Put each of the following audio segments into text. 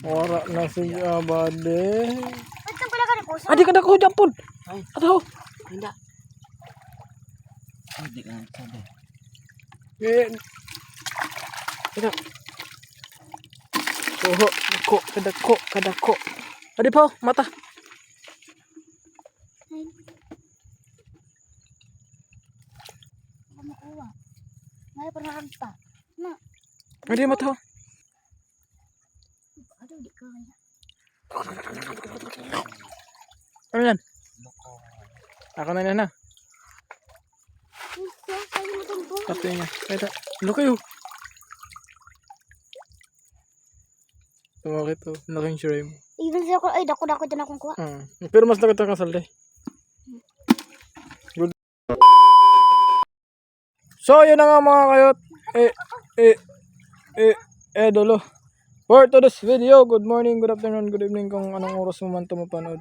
Wala na si Abade. Ito pala ka ni puso. Adi ka na ko jampon. Ato. Hindi. Hindi ka sabi. Ina. Oh, kadako. Adi pa mata. Ako makuha. May pernah pa. Na. Adi mata. Aduh, di kaya. Ano yan? Ako na yan na. Isa, kayo mo itong buhay. Tapos niya. Ito. Lo kayo. Tumakit to. Laking shrimp. Even siya ko, ay, dako-dako dyan akong kuha. Pero mas lagat ang kasalde. Good. So, yun na nga mga kayot. Dolo. For today's video, good morning, good afternoon, good evening kung anong oras mo man ito mapanood.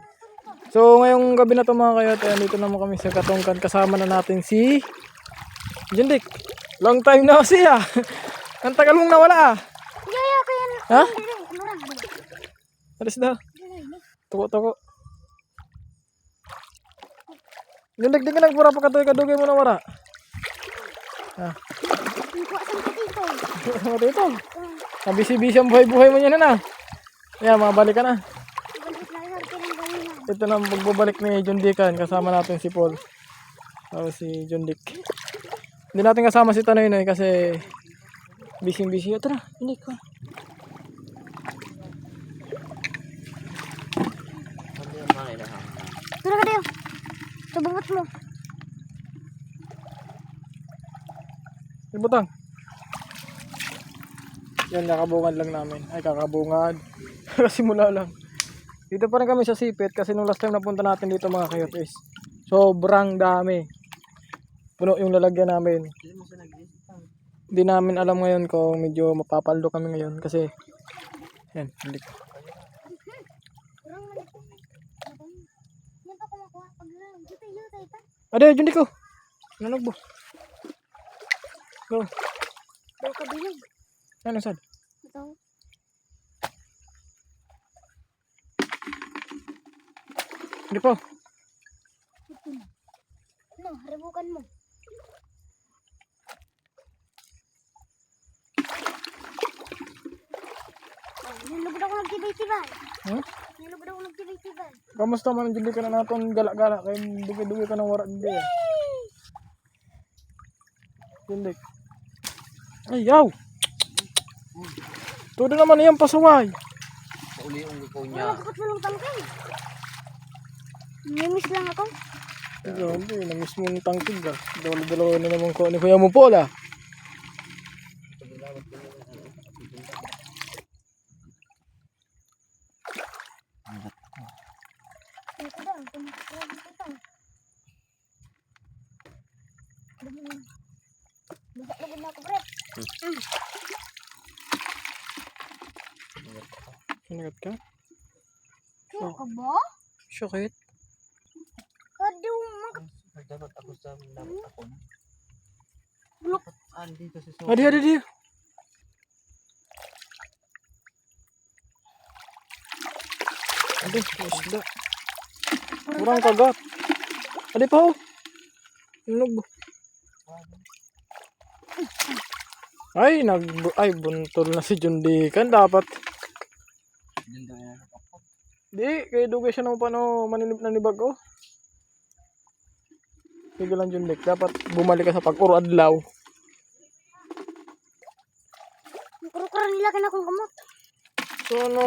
So, ngayong gabi na ito mga kayot, dito naman kami sa Katungkan. Kasama na natin si Jundik. Long time na kasi Ang tagal mong nawala Yeah, kaya na. Ha? Ano lang? Alis na. Tuko. Jundik, di ka nagpura pa katoy kadugay mo na wala. Kuha sa dito. Ano ito? Nabisi-bisi ang buhay-buhay mo niya na. Yan, mga balik ka na. Ibalik na yun, kailang gawin na. Ito na magbabalik ni John Dickan. Kasama natin si Paul. O si John Dick. Hindi natin kasama si Tanoy Noy kasi busy-busy. Ito na, John Dick. Tara ka tayo. Subungot mo. Ibutang. Yan, kakabungan lang namin. Ay, kakabungan. Kasi mula lang. Dito pa rin kami sa Sipit kasi nung last time napunta natin dito mga kayot is sobrang dami. Puno yung lalagyan namin. Hindi namin alam ngayon kung medyo mapapaldo kami ngayon kasi yan, balik. Yan pa kumakuha. Pag yutay pa. Ade, Jundi ko. Nanog bo. Go. Daw ka bilog. Ano sad? Ito. Hindi po. Ano, haribukan mo. Nilugod ako nagtibay-tibay. Nilugod ako nagtibay-tibay. Kamusta man Jundi ka na naton gala-gala kay dugi-dugi ka ng wara hindi. Jundi. Ay, yaw. Todo naman yan pasaway. Uli yung ikaw Wala niya. kapag walang tangkay. Namiss lang ako. Grabe, na-miss mo yung tangkig Dalawa-dalawa na naman ko ni Kuya mo Paul Ito daw, kumakuha ito. Lugod na ako, Brett. Sinagat ka? Ano ka ba? Syokit? Aduh, Dapat ako sa dapat ako. Blok. Dito sa Adi. Adi, isda. Kurang kagat. Adi pa ho. Inog. Ay, buntol na si Jundikan. Dapat. Di, kay dugay siya naman paano maninip na ni Bago. Sige lang Jundik. Dapat bumalik ka sa pag-uro adlaw. Kuro-kuro nila ka na akong kamot. Sana,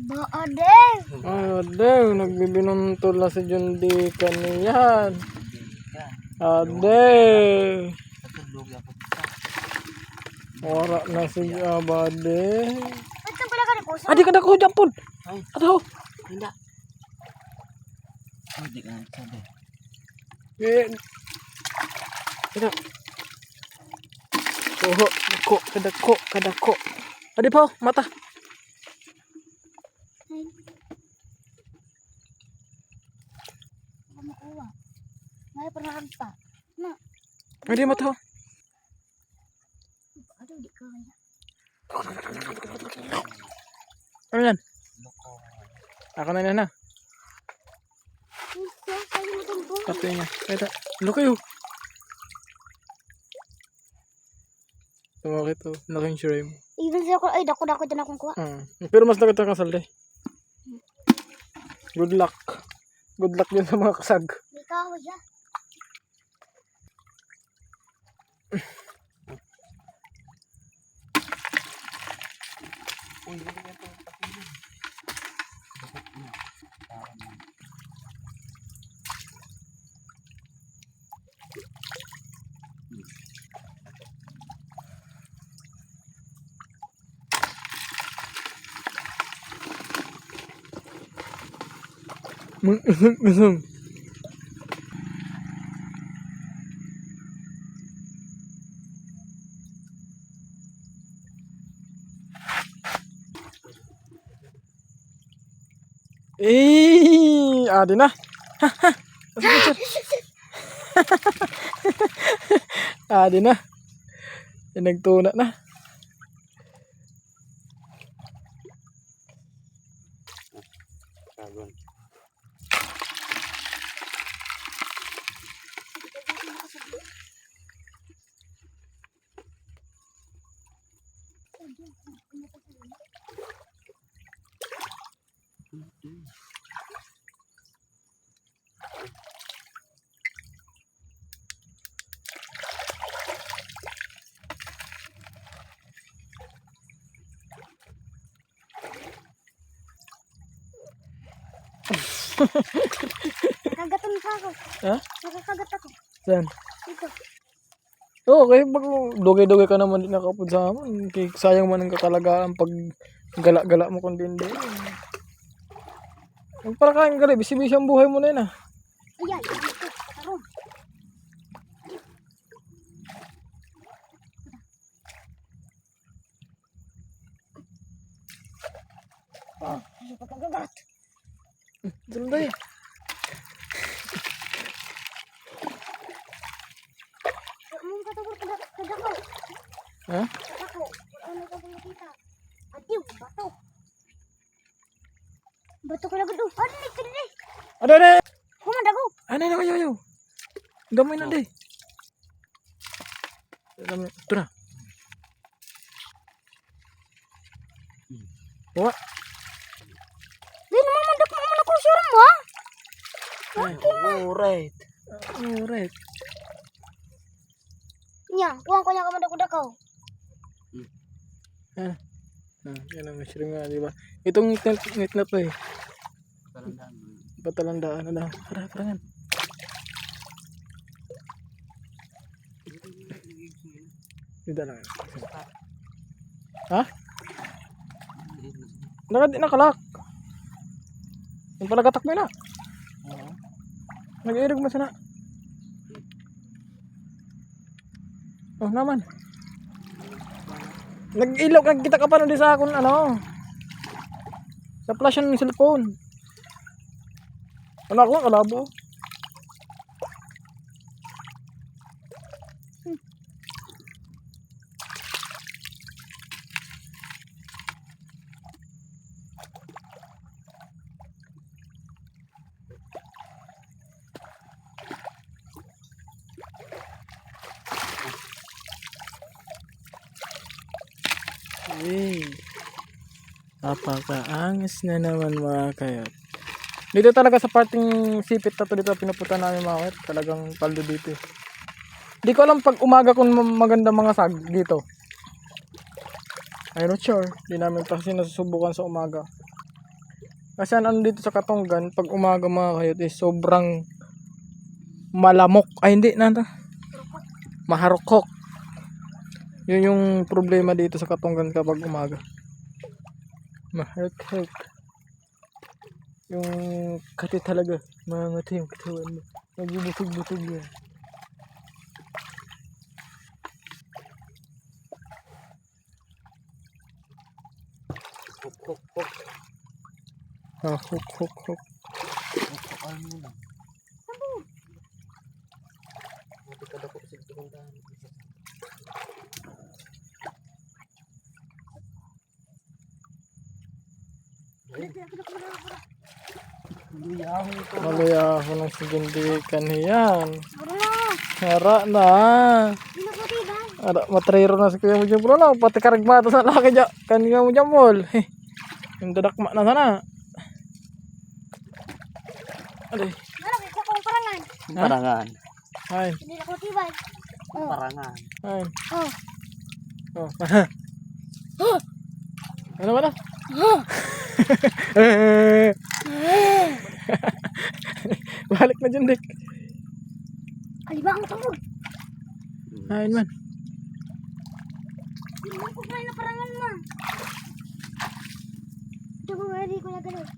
Ba, ade. Ay, ade, nagbibinuntol na si Jundikan niyan. Ade. Wala na si Abade. Ito pala ka ni puso. Adi ka na ko jampon. Ato. Hindi. Hindi ka sabi. Ina. Oh, kadako. Adi pa mata. Ako makuha. May pernah pa. Na. Adi mata. Ano yan? Loko. Ako na na. Sa'yo mo itong buhay. Kape niya. Kaya, laki oh. Tumakit oh. Laking shrimp. Even sa'yo ko, ay, dako-dako din akong kuha. Pero mas laki ito kasali. Good luck. Good luck din sa mga kasag. May kahoy ha. Uy, hindi nga ito patulog. Bakit niya? Parang Mag-isang. Adi na. Adi na. Nagtuna na. kagon. Nakagatan pa ako. Ha? Nakakagat ako. Saan? Dito. Oo, okay. Pag dugay-dugay ka naman din nakapod sa amin. Kaya sayang man ang kakalagaan pag gala-gala mo kundi hindi. Huwag para kain gali. Bisi-bisi ang buhay mo na yun ah. Ayan, dito. Karoon. Hindi ko kagagat. Dalam tayo. Mong katawar kadako. Ha? Kadako. Ano ka bang nakita? Atiw, bato. Bato ka lagad. Ano ni kanina? Ada ada. Humadago. Ano na kayo? Gamay na day. Ito na. Wah. Di naman mandak mo naman ako siya mo ha? Alright. Alright. Nya, kuha ko niya ka madako-dako. Yan ang mushroom nga, di ba? Itong net na to eh. Talandaan mo. Patalandaan na lang. Parangan. Dito lang. Ha? Nakalak. Yung palagatak mo na. Oo. Nag-iirog mo sana. Oh, naman. Nag-ilog. Nagkita ka pa nun di sa akong ano. Sa flash ng cellphone. Anak lang, kalabo. Hey. Napakaangas na naman mga kayot. Dito talaga sa parting sipit na to dito pinupunta namin mga kayot. Talagang paldo dito. Di ko alam pag umaga kung maganda mga sag dito. I'm not sure. Di namin pa kasi nasusubukan sa umaga. Kasi ano dito sa Katonggan, pag umaga mga kayot is sobrang malamok. Ay hindi, nanda. Maharukok. Yun yung problema dito sa Katonggan kapag umaga. Maharukok. Yung kati talaga. Mga yung katawan mo. Nagbubutog-butog yan. Huk, huk, huk. Ah, hook, hook, hook. Hukukan mo lang. Mati ka dako sa tukong daan. Luyahon ito. Malayaho ng sigindikan yan. Bro na. Hara na. Hindi na po diba? Ada matrero na si Kuya mo dyan. Wala, pati karagmata sa laki dyan. Kanina mo dyan, Mol. Yung dadakma na sana. Aday. Wala, may kuha kong parangan. Parangan. Ay, Hindi na ko tibay. Oh. Parangan. ay. Oh. Oh. Ano ba na? Balik na dyan, Dick. Kaliba ang tawag. Ayun man. Hindi mo ko na parangan ma. Ito ko ready ko na gano'n.